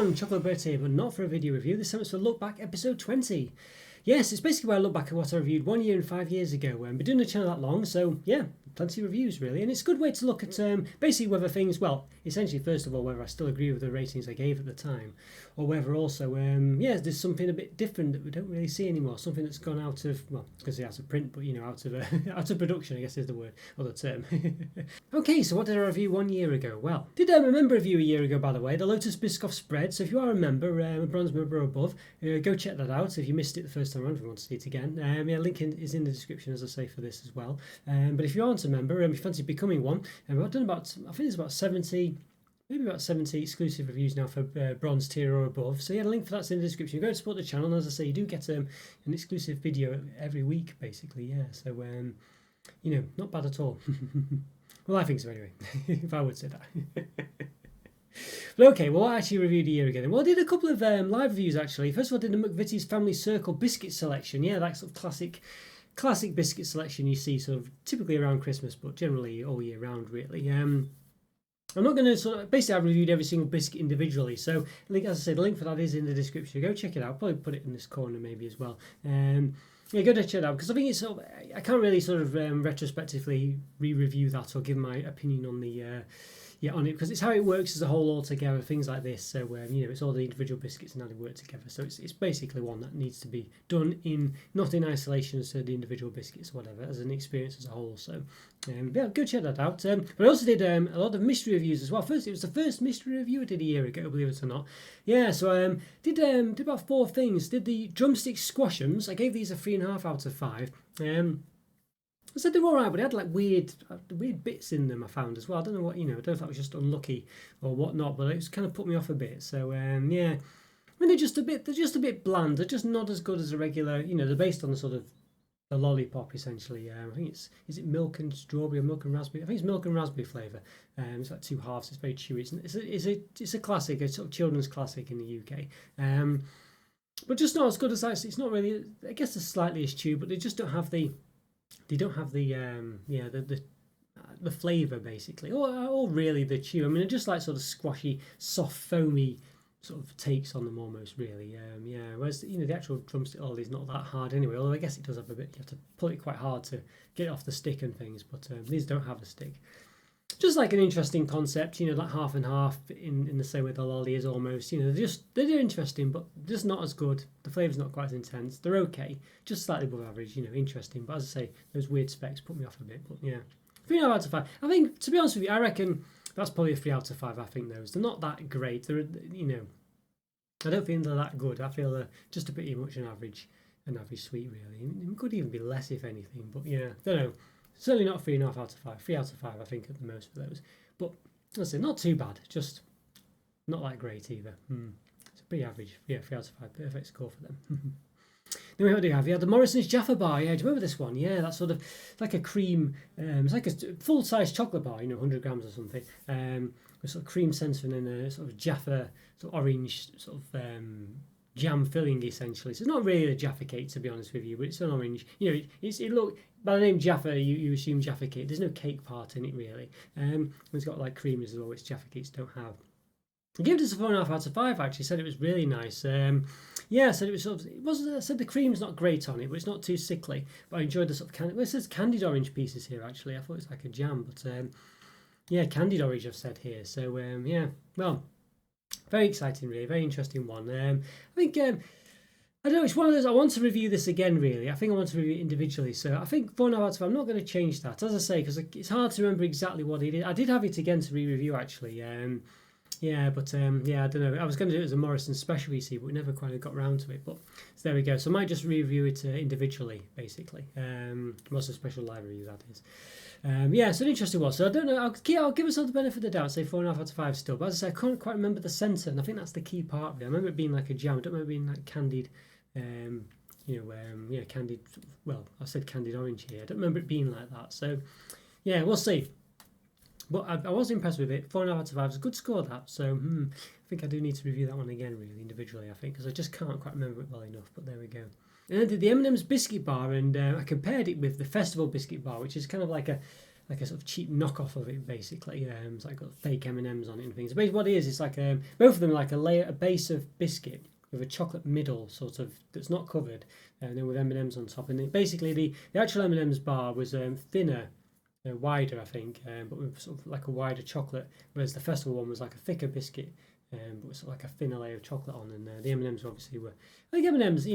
everyone, Roberto here, but not for a video review. This time it's for Look Back episode 20. Yes, it's basically where I look back at what I reviewed 1 year and 5 years ago. Been doing the channel that long, so yeah, plenty of reviews really. And it's a good way to look at basically whether things, well, essentially first of all, whether I still agree with the ratings I gave at the time, or whether also, yeah, there's something a bit different that we don't really see anymore. Something that's gone out of, well, I was going to say out of print, but you know, out of out of production, I guess is the word, or the term. Okay, so what did I review 1 year ago? Well, did I remember review a year ago, by the way, the Lotus Biscoff spread. So if you are a member, a bronze member or above, go check that out. If you missed it the first time around, if you want to see it again, yeah, link is in the description, as I say, for this as well. But if you aren't a member, if you fancy becoming one, I've done about, I think there's about 70, maybe about 70 exclusive reviews now for bronze tier or above. So yeah, the link for that's in the description. Go to support the channel, and as I say, you do get an exclusive video every week, basically. Yeah, so you know, not bad at all. Well, I think so anyway, if I would say that. But okay, well, I actually reviewed a year ago then. Well, I did a couple of live reviews actually. First of all, I did the McVitie's Family Circle biscuit selection. Yeah, that sort of classic biscuit selection you see sort of typically around Christmas, but generally all year round really. I'm not going to sort of, basically I've reviewed every single biscuit individually, so as I said, the link for that is in the description. Go check it out. I'll probably put it in this corner maybe as well. Yeah, go to check it out, because I think it's sort of, I can't really sort of retrospectively re-review that or give my opinion on the on it, because it's how it works as a whole altogether, things like this. So you know, it's all the individual biscuits and how they work together. So it's basically one that needs to be done in, not in isolation as to the individual biscuits or whatever, as an experience as a whole. So yeah, go check that out. But I also did a lot of mystery reviews as well. First, it was the first mystery review I did a year ago, believe it or not. Yeah, so did about 4 things. Did the drumstick squashums. I gave these a 3.5 out of 5. I said they were alright, but they had like weird bits in them I found as well. I don't know what, you know, I don't know if that was just unlucky or whatnot, but it's kind of put me off a bit. So yeah, I mean they're just a bit bland. They're just not as good as a regular, you know, they're based on the sort of the lollipop essentially. I think is it milk and strawberry or milk and raspberry? I think it's milk and raspberry flavour. It's like 2 halves. It's very chewy. It's a classic, a sort of children's classic in the UK. But just not as good as that. It's not really. I guess it's slightly as chewy, but they just don't have the. They don't have the yeah, the flavour basically, or really the chew. I mean, they're just like sort of squashy, soft, foamy sort of takes on them almost, really. Yeah. Whereas you know the actual drumstick ollie is not that hard anyway. Although I guess it does have a bit. You have to pull it quite hard to get it off the stick and things. But these don't have a stick. Just like an interesting concept, you know, like half and half in the same way the lolly is almost. You know, they're interesting, but just not as good. The flavour's not quite as intense. They're okay, just slightly above average. You know, interesting. But as I say, those weird specs put me off a bit. But yeah, 3.5 out of 5. I think, to be honest with you, I reckon that's probably a 3 out of 5. I think those, they're not that great. They're, you know, I don't think they're that good. I feel they're just a pretty much an average sweet really. It could even be less if anything. But yeah, don't know. Certainly not 3.5 out of 5. 3 out of 5, I think, at the most for those. But let's say not too bad. Just not that great either. It's a pretty average. Yeah, 3 out of 5. Perfect score for them. Then what do you have? You have the Morrisons Jaffa bar. Yeah, do you remember this one? Yeah, that's sort of like a cream. It's like a full-size chocolate bar. You know, 100 grams or something. With sort of cream centre and then a sort of Jaffa, sort of orange sort of. Jam filling essentially. So it's not really a Jaffa cake, to be honest with you, but it's an orange. You know, it look by the name Jaffa, you assume Jaffa cake. There's no cake part in it really. It's got like cream as well, which Jaffa cakes don't have. I gave this a 4.5 out of 5. Actually, said it was really nice. Yeah, I said it was sort of. It wasn't. I said the cream's not great on it, but it's not too sickly. But I enjoyed the sort of candy. Well, it says candied orange pieces here. Actually, I thought it was like a jam, but yeah, candied orange I've said here. So yeah, well. Very exciting, really. Very interesting one. I think, I don't know, it's one of those, I want to review this again, really. I think I want to review it individually. So I think 4.5 out of 5, I'm not going to change that, as I say, because it's hard to remember exactly what it is. I did have it again to re-review, actually. Yeah, but yeah, I don't know. I was going to do it as a Morrisons special, you see, but we never quite got around to it. But so there we go. So I might just review it individually, basically. Morrisons special live review, that is. Yeah, it's an interesting one. So I don't know. I'll give us all the benefit of the doubt. Say 4.5 out of 5 still. But as I say, I can't quite remember the centre, and I think that's the key part of it. I remember it being like a jam. I don't remember it being like candied. You know, yeah, candied. Well, I said candied orange here. I don't remember it being like that. So yeah, we'll see. But I was impressed with it. 4.5 out of 5 is a good score, that. So I think I do need to review that one again, really, individually, I think, because I just can't quite remember it well enough. But there we go. And I did the M&M's biscuit bar, and I compared it with the Festival biscuit bar, which is kind of like a like a sort of cheap knockoff of it, basically. It's like got fake M&Ms on it and things. So basically what it is, it's like both of them are like a base of biscuit with a chocolate middle, sort of, that's not covered, and then with M&Ms on top. And basically the actual M&Ms bar was thinner, wider, I think, but with sort of like a wider chocolate, whereas the festival one was like a thicker biscuit, but with sort of like a thinner layer of chocolate on. And the M&Ms obviously were, I think M&Ms,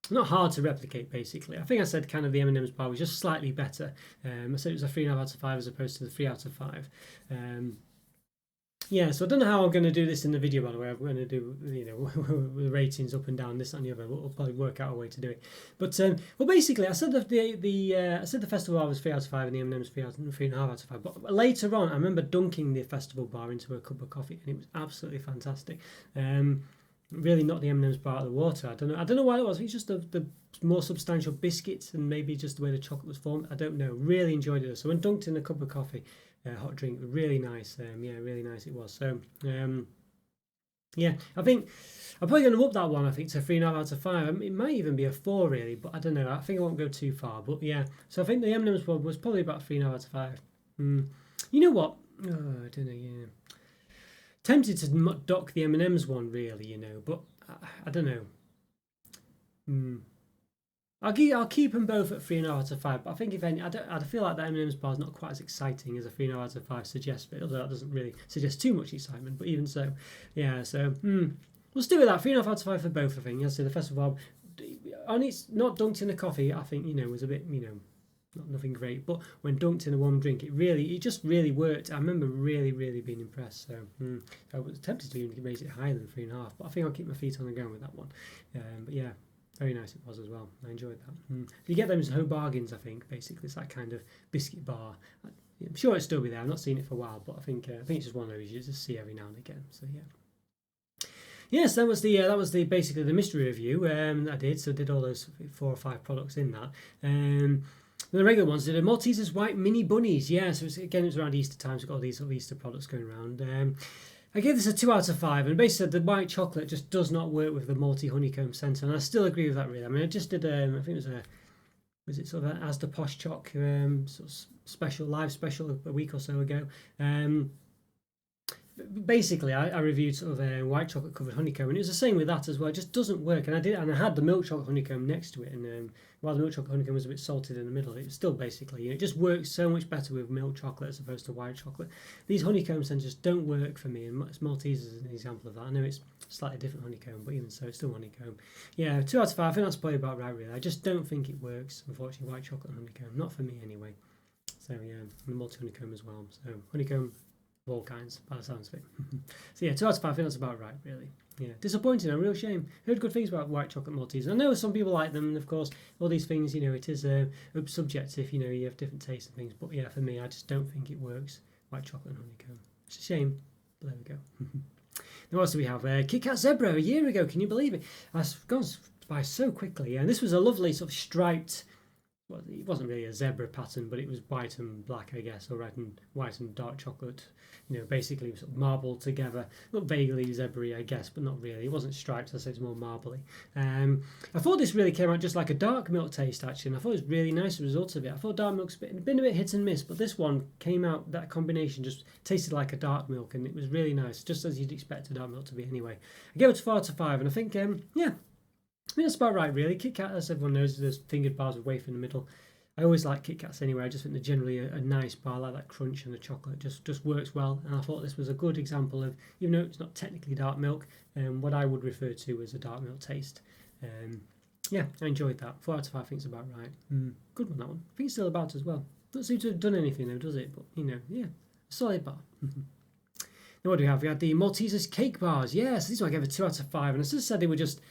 not hard to replicate, basically. I think I said kind of the M&M's bar was just slightly better. I said it was a 3.5 out of 5 as opposed to the 3 out of 5. Yeah, so I don't know how I'm going to do this in the video, by the way. I'm going to do, the ratings up and down, this and the other. We'll probably work out a way to do it. But well, basically, I said the festival bar was 3 out of 5 and the M&M's 3.5 out of 5. But later on, I remember dunking the festival bar into a cup of coffee, and it was absolutely fantastic. Really knocked the M&M's bar out of the water. I don't know why it was. It's just the more substantial biscuits and maybe just the way the chocolate was formed. I don't know. Really enjoyed it. So when dunked in a cup of coffee, hot drink, really nice. Yeah, really nice it was. So yeah, I think I'm probably going to up that one. I think to 3.5 out of 5. It might even be a 4 really, but I don't know. I think I won't go too far. But yeah, so I think the M&M's one was probably about 3.5 out of 5. You know what? Oh, I don't know. Yeah. Tempted to dock the M&M's one, really, but I don't know. I'll keep them both at 3.5 out of 5. But I think if any, I feel like that M&M's bar is not quite as exciting as a 3.5 out of 5 suggests. But although that doesn't really suggest too much excitement. But even so, yeah. So we'll stick with that. 3.5 out of 5 for both. I think. As I say, the festival bar, and it's not dunked in a coffee. I think was a bit nothing great, but when dunked in a warm drink, it just really worked. I remember really being impressed. So I was tempted to even raise it higher than 3.5, but I think I'll keep my feet on the ground with that one. But yeah, very nice it was as well. I enjoyed that. You get them as home bargains, I think. Basically, it's that kind of biscuit bar. I'm sure it'll still be there. I've not seen it for a while, but I think it's just one of those you just see every now and again. So yeah. Yes, that was the basically the mystery review I did. So I did all those 4 or 5 products in that. The regular ones did a Maltesers white mini bunnies. Yeah, so it was around Easter time, so we've got all these sort of Easter products going around. I gave this a 2 out of 5, and basically the white chocolate just does not work with the multi honeycomb centre, and I still agree with that really. I mean, I just did I think it was it sort of an Asda Posh Choc sort of live special a week or so ago. Basically, I reviewed sort of a white chocolate covered honeycomb, and it was the same with that as well. It just doesn't work, and I had the milk chocolate honeycomb next to it, and while the milk chocolate honeycomb was a bit salted in the middle, it was still basically, it just works so much better with milk chocolate as opposed to white chocolate. These honeycombs then just don't work for me, and Maltesers is an example of that. I know it's slightly different honeycomb, but even so, it's still honeycomb. Yeah, 2 out of 5. I think that's probably about right, really. I just don't think it works, unfortunately, white chocolate honeycomb, not for me anyway. So yeah, and multi honeycomb as well. So honeycomb of all kinds, by the sounds of it. So yeah, 2 out of 5, I think that's about right, really. Yeah, disappointing, a real shame. Heard good things about white chocolate Maltesers. I know some people like them, and of course, all these things, it is subjective, you have different tastes and things, but yeah, for me, I just don't think it works, white chocolate and honeycomb. It's a shame, but there we go. Now, what else do we have? Kit Kat Zebra, a year ago, can you believe it? It's gone by so quickly, and this was a lovely sort of striped, well, it wasn't really a zebra pattern, but it was white and black, I guess, or white and dark chocolate, basically sort of marbled together. Looked vaguely zebra-y, I guess, but not really. It wasn't striped, I said it's more marbly. I thought this really came out just like a dark milk taste, actually, and I thought it was really nice, the results of it. I thought dark milk's been a bit hit and miss, but this one came out, that combination just tasted like a dark milk, and it was really nice, just as you'd expect a dark milk to be anyway. I gave it 4 out of 5, and I think, yeah, I mean, that's about right, really. Kit Kat, as everyone knows, there's fingered bars with wafer in the middle. I always like Kit Kats anyway. I just think they're generally a nice bar, like that crunch and the chocolate just works well. And I thought this was a good example of, even though it's not technically dark milk, what I would refer to as a dark milk taste. Yeah, I enjoyed that. 4 out of 5, I think it's about right. Good one, that one. I think it's still about as well. Doesn't seem to have done anything though, does it? But, yeah, a solid bar. Now, what do we have? We had the Maltesers cake bars. Yes, these one I gave a 2 out of 5. And as I said, they were just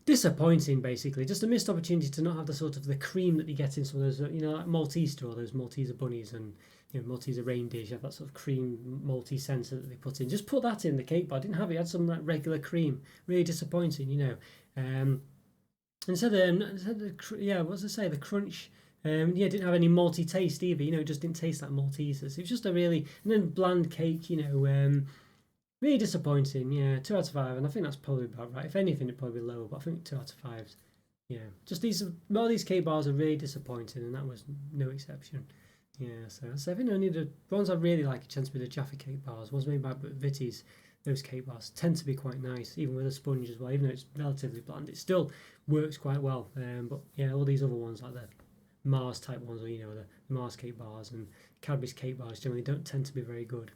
disappointing, basically. Just a missed opportunity to not have the sort of the cream that you get in some of those, like Malteser or those Malteser bunnies and Malteser reindeers. You have that sort of cream Maltese centre that they put in. Just put that in the cake bar. I didn't have it. It had some like regular cream. Really disappointing, Instead what was I say? The crunch. Didn't have any malty taste either. It just didn't taste like Maltesers. It was just a really, and then bland cake. Really disappointing, yeah, 2 out of 5, and I think that's probably about right. If anything, it'd probably be lower, but I think 2 out of 5 is Yeah, just these cake bars are really disappointing, and that was no exception. Yeah, so I think only the ones I really like tend to be the Jaffa Cake bars. Ones made by Vitty's, those cake bars tend to be quite nice, even with a sponge as well. Even though it's relatively bland, it still works quite well. But yeah, all these other ones like the Mars type ones, or the Mars cake bars and Cadbury's cake bars generally don't tend to be very good.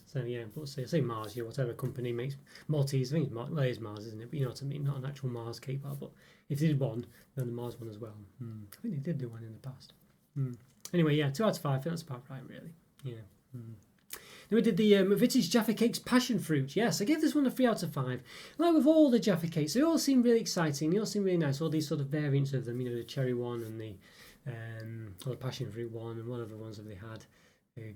So yeah, but say Mars, whatever company makes Maltesers, I think well, it is Mars, isn't it? But you know what I mean, not an actual Mars cake bar. But if they did one, then the Mars one as well. I think they did do one in the past. Anyway, yeah, 2 out of 5. I think that's about right, really. Yeah. Then we did the Vitty's Jaffa Cakes Passion Fruit. Yes, I gave this one a 3 out of 5. Like with all the Jaffa Cakes, they all seem really exciting. They all seem really nice. All these sort of variants of them, the cherry one and the passion fruit one, and what other ones have they had?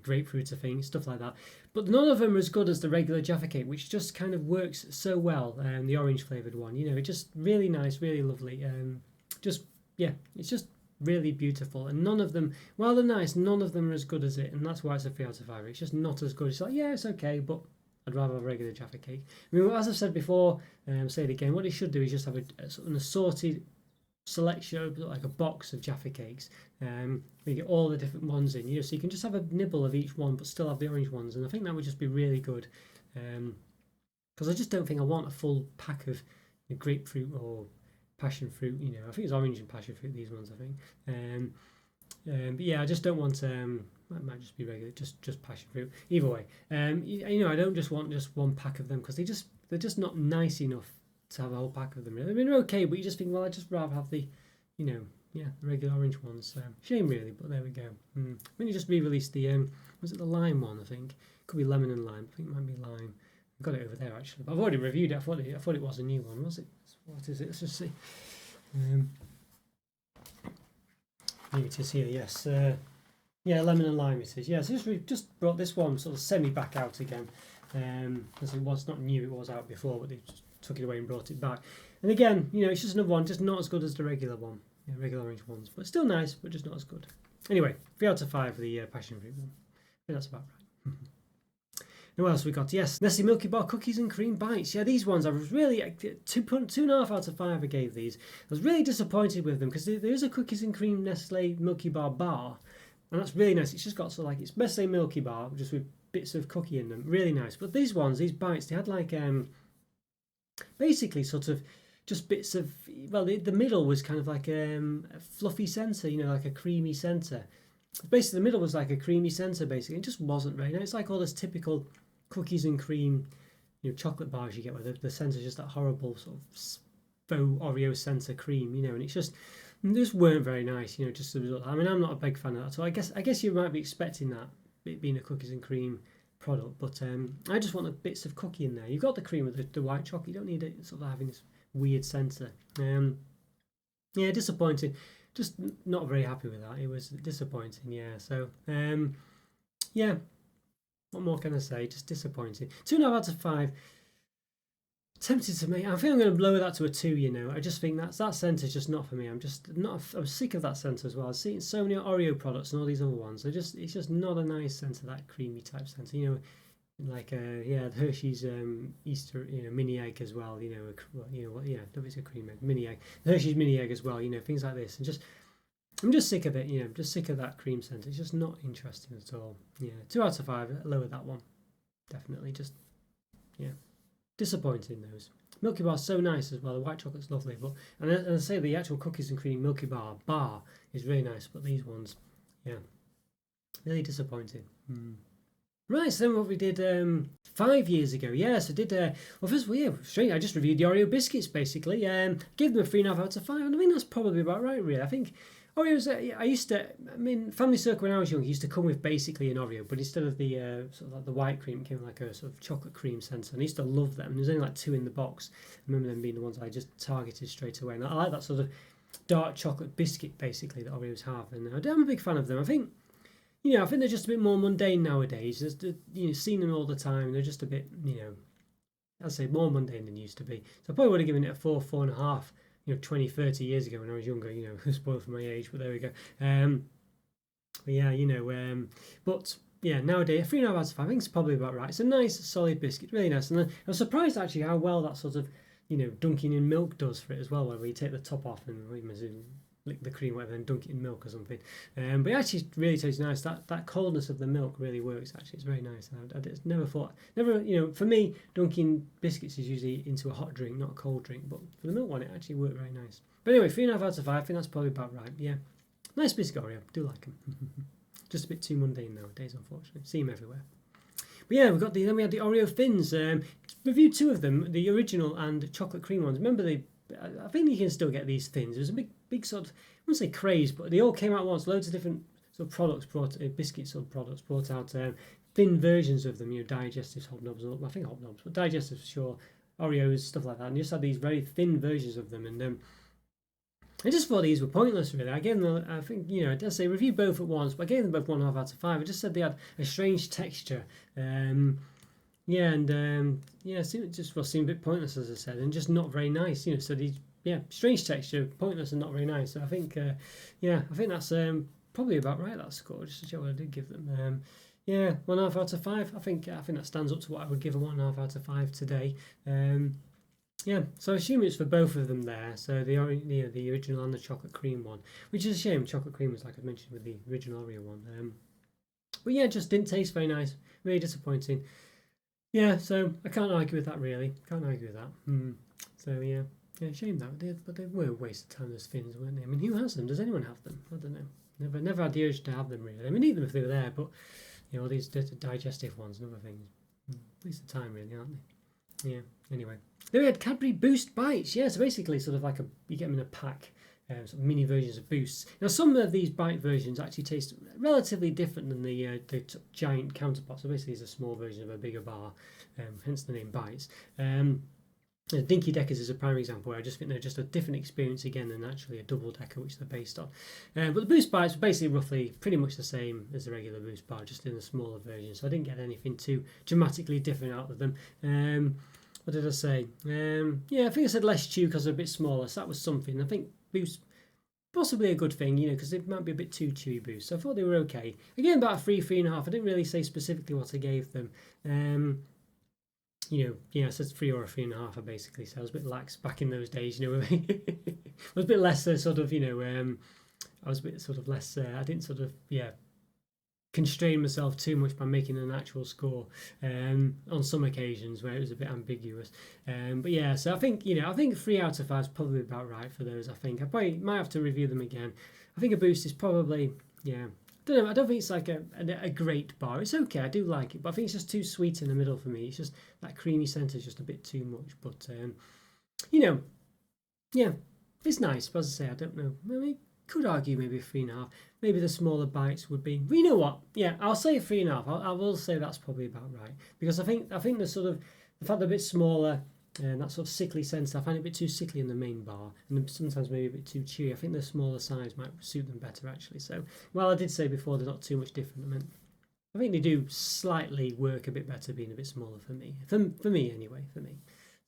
Grapefruit, I think, stuff like that. But none of them are as good as the regular Jaffa Cake, which just kind of works so well. The orange flavoured one, it's just really nice, really lovely. It's just really beautiful, and none of them, while they're nice, none of them are as good as it, and that's why it's a 3 out of 5. It's just not as good. It's like, yeah, it's okay, but I'd rather have a regular Jaffa Cake. I mean, as I've said before, say it again, what they should do is just have an assorted selection, like a box of Jaffa Cakes, where you get all the different ones in, so you can just have a nibble of each one, but still have the orange ones, and I think that would just be really good, because I just don't think I want a full pack of grapefruit or passion fruit. I think it's orange and passion fruit, these ones, I think. But yeah, I just don't want that might just be regular, just passion fruit. Either way, I don't just want just one pack of them, because they're just not nice enough to have a whole pack of them, really. I mean, they're okay, but you just think, well, I'd just rather have the the regular orange ones. Shame, really, but there we go. When you just re-released the was it the lime one? I think could be lemon and lime. I think it might be lime. I've got it over there, actually, but I've already reviewed it. I thought it was a new one. Was it? What is it? Let's just see. Maybe it is here. Yes. Yeah, lemon and lime it is. Yeah, so just brought this one sort of semi back out again, because it was not new. It was out before, but they just took it away and brought it back. And again, it's just another one, just not as good as the regular one, regular orange ones, but still nice, but just not as good. Anyway, 3 out of 5 for the passion fruit one. I think that's about right. Now, what else we got? Yes, Nestle Milky Bar Cookies and Cream Bites. Yeah, these ones I was really 2.5 out of 5. I gave these. I was really disappointed with them, because there is a cookies and cream Nestle Milky Bar bar, and that's really nice. It's just got sort of like, it's Nestle Milky Bar just with bits of cookie in them, really nice. But these bites, they had like basically sort of just bits of, well, the middle was kind of like a fluffy centre, like a creamy centre. Basically, the middle was like a creamy centre, basically. It just wasn't very nice. It's like all this typical cookies and cream, chocolate bars you get, where the centre's just that horrible sort of faux Oreo centre cream, and it's just, they just weren't very nice, just the result. I mean, I'm not a big fan of that, so I guess you might be expecting that, it being a cookies and cream product, but I just want the bits of cookie in there. You've got the cream with the white chocolate. You don't need it sort of having this weird centre. Yeah, disappointing. Just not very happy with that. It was disappointing. Yeah. So yeah. What more can I say? Just disappointing. 2.5 out of 5. Tempted to make. I think I'm going to lower that to a 2. I just think that centre's just not for me. I'm sick of that centre as well. I've seen so many Oreo products and all these other ones. It's just not a nice centre, that creamy type centre. Like the Hershey's Easter mini egg as well. It's a cream egg, mini egg. The Hershey's mini egg as well. Things like this, and I'm just sick of it. I'm just sick of that cream centre. It's just not interesting at all. Yeah, 2 out of 5. Lower that one, definitely. Just disappointing. Those Milky Bar's so nice as well. The white chocolate's lovely, but and I say the actual cookies and cream Milky bar is really nice, but these ones, really disappointing. Right, so then what we did 5 years ago, so I did, first of all, straight, I just reviewed the Oreo Biscuits, basically, gave them a 3.5 out of 5, and I think that's probably about right, really. I think Oreos, family circle when I was young, used to come with basically an Oreo, but instead of the sort of like the white cream, it came like a sort of chocolate cream centre, and I used to love them. There's only like 2 in the box. I remember them being the ones I just targeted straight away, and I like that sort of dark chocolate biscuit, basically, that Oreos have, and I'm a big fan of them. I think they're just a bit more mundane nowadays. Seen them all the time. They're just a bit, I'd say more mundane than used to be. So I probably would have given it a 4.5, 20, 30 years ago when I was younger, spoiled for my age, but there we go. But yeah, nowadays, 3.5 out of 5, I think it's probably about right. It's a nice, solid biscuit, really nice. And I was surprised actually how well that sort of, dunking in milk does for it as well, where you take the top off and lick the cream, whatever, and dunk it in milk or something. But it actually really tastes nice. That coldness of the milk really works. Actually, it's very nice. I just never thought, for me, dunking biscuits is usually into a hot drink, not a cold drink. But for the milk one, it actually worked very nice. But anyway, 3.5 out of 5. I think that's probably about right. Yeah, nice biscuit Oreo. Do like them. Just a bit too mundane nowadays, unfortunately. See them everywhere. But yeah, then we had the Oreo Fins. Reviewed 2 of them, the original and chocolate cream ones. Remember, I think you can still get these Fins. There's a big sort of, I wouldn't say craze, but they all came out once. Loads of different sort of products biscuit sort of products brought out thin versions of them. Digestives, hobnobs. I think hobnobs, but digestives for sure. Oreos, stuff like that. And you just had these very thin versions of them, and I just thought these were pointless, really. I gave them, I think, I did say review both at once, but I gave them both 1.5 out of 5. I just said they had a strange texture. It seemed a bit pointless, as I said, and just not very nice. So these, strange texture, pointless and not very nice. So I think, I think that's probably about right, that score, just to show what I did give them. 1.5 out of 5. I think that stands up to what I would give a 1.5 out of 5 today. So I assume it's for both of them there. So the original and the chocolate cream one, which is a shame. Chocolate cream was, like I mentioned, with the original Oreo one. But yeah, just didn't taste very nice. Really disappointing. Yeah, so I can't argue with that, really. Can't argue with that. So yeah, shame that. But they were a waste of time, those Fins, weren't they? I mean, who has them? Does anyone have them? I don't know. Never had the urge to have them, really. I mean, eat them if they were there, but all these digestive ones and other things. Waste of time, really, aren't they? Yeah. Anyway, then we had Cadbury Boost Bites. Yeah, so basically, sort of like you get them in a pack. Sort of mini versions of Boosts. Now, some of these bite versions actually taste relatively different than the giant counterpart. So basically, it's a small version of a bigger bar, hence the name Bites. Dinky Deckers is a prime example where I just think they're just a different experience again than actually a double decker, which they're based on. But the Boost Bites were basically roughly pretty much the same as the regular Boost Bar, just in a smaller version. So I didn't get anything too dramatically different out of them. What did I say? I think I said less chew because they're a bit smaller. So that was something. I think Boost, possibly a good thing, because it might be a bit too chewy Boost. So I thought they were okay. Again, about a 3.5. I didn't really say specifically what I gave them. I said 3 or a 3.5. I basically said I was a bit lax back in those days. I was a bit less I was a bit sort of less. I didn't sort of constrain myself too much by making an actual score on some occasions where it was a bit ambiguous. So I think 3 out of 5 is probably about right for those. I think I probably might have to review them again. I think a Boost is probably I don't know. I don't think it's like a great bar. It's okay. I do like it, but I think it's just too sweet in the middle for me. It's just that creamy centre is just a bit too much. But it's nice. But as I say, I don't know. I mean, could argue maybe a 3.5. Maybe the smaller bites would be. But you know what? Yeah, I'll say a 3.5. I will say that's probably about right, because I think the sort of the fact they're a bit smaller. And that sort of sickly sense, I find it a bit too sickly in the main bar, and sometimes maybe a bit too chewy. I think the smaller size might suit them better, actually. So, well, I did say before they're not too much different. I think they do slightly work a bit better being a bit smaller for me. For me, anyway, for me.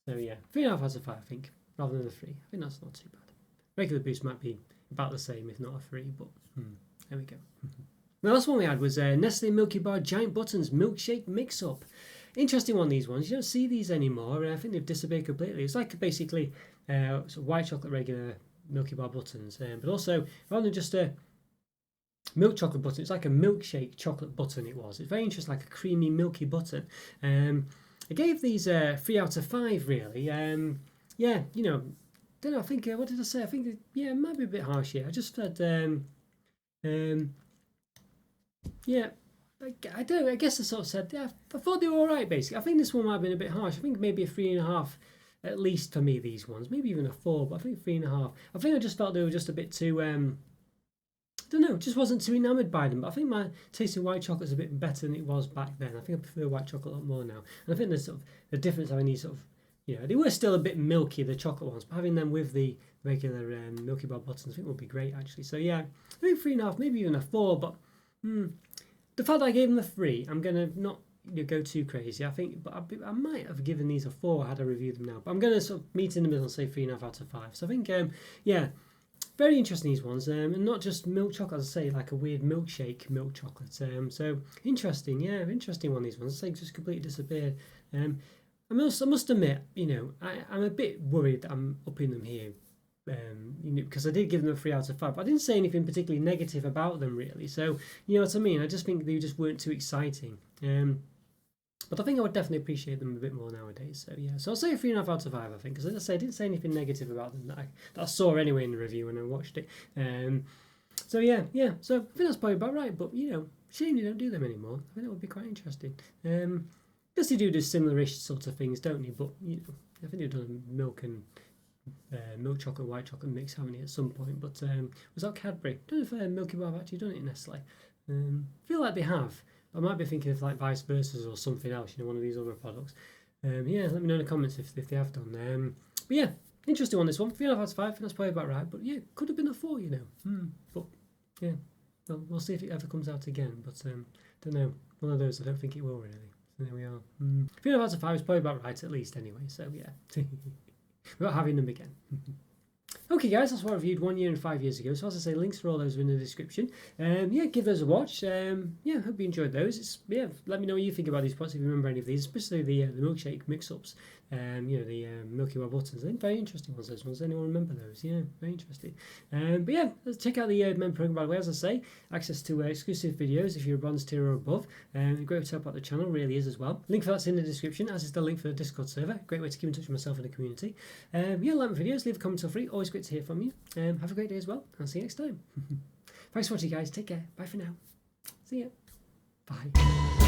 So, yeah, 3.5 out of 5, I think, rather than a 3. I think that's not too bad. Regular Boost might be about the same, if not a 3, but there we go. The last one we had was Nestle Milky Bar Giant Buttons Milkshake Mix-Up. Interesting one, these ones. You don't see these anymore. I think they've disappeared completely. It's like basically sort of white chocolate regular Milky Bar buttons, but also rather than just a milk chocolate button, it's like a milkshake chocolate button. It's very interesting, like a creamy milky button. I gave these 3 out of 5 really. Don't know. I think what did I say? I think it might be a bit harsh here. I just said I don't know, I guess I sort of said, I thought they were alright basically. I think this one might have been a bit harsh. I think maybe a 3.5 at least for me, these ones. Maybe even a 4, but I think 3.5. I think I just felt they were just a bit too, I don't know, just wasn't too enamoured by them. But I think my taste in white chocolate is a bit better than it was back then. I think I prefer white chocolate a lot more now. And I think there's sort of the difference having these sort of, they were still a bit milky, the chocolate ones, but having them with the regular Milky Bar buttons, I think would be great actually. So yeah, I think 3.5, maybe even a 4, but the fact that I gave them a 3, I'm going to not go too crazy. I think, but I might have given these a 4 had I reviewed them now. But I'm going to sort of meet in the middle and say 3.5 out of 5. So I think, very interesting these ones. And not just milk chocolate, as I say, like a weird milkshake milk chocolate. So interesting, interesting one, these ones. I say just completely disappeared. I must admit, I'm a bit worried that I'm upping them here. Because I did give them a 3 out of 5. But I didn't say anything particularly negative about them, really. So, you know what I mean? I just think they just weren't too exciting. But I think I would definitely appreciate them a bit more nowadays. So, yeah. So I'll say a 3.5 out of 5, I think. Because as I say, I didn't say anything negative about them that I saw anyway in the review when I watched it. So, yeah. So, I think that's probably about right. But, shame they don't do them anymore. I think that would be quite interesting. Guess they do similar-ish sort of things, don't they? But, I think they've done milk and milk chocolate, white chocolate mix, haven't they, at some point? But was that Cadbury? I don't know if Milky Bar have actually done it in Nestle. I feel like they have. I might be thinking of like vice versa or something else, one of these other products. Yeah, let me know in the comments if they have done. But yeah, interesting one, this one. 3.5 out of 5, I think that's probably about right. But yeah, could have been a 4, But yeah, well, we'll see if it ever comes out again. But don't know. One of those, I don't think it will really. So there we are. 3.5 out of 5 is probably about right at least anyway. So yeah. Without having them again. Okay guys, that's what I reviewed 1 year and 5 years ago. So as I say, links for all those are in the description. Yeah, give those a watch. Yeah, hope you enjoyed those. Let me know what you think about these pots if you remember any of these, especially the milkshake mix-ups. The Milky Bar buttons. I think very interesting ones. Those ones. Anyone remember those? Yeah, very interesting. But yeah, let's check out the member program. By the way, as I say, access to exclusive videos if you're a bronze tier or above. Great way to help out the channel, really is as well. Link for that's in the description, as is the link for the Discord server. Great way to keep in touch with myself and the community. Yeah, like my videos, leave a comment or free. Always great to hear from you. Have a great day as well. I'll see you next time. Thanks for watching, guys. Take care. Bye for now. See ya. Bye.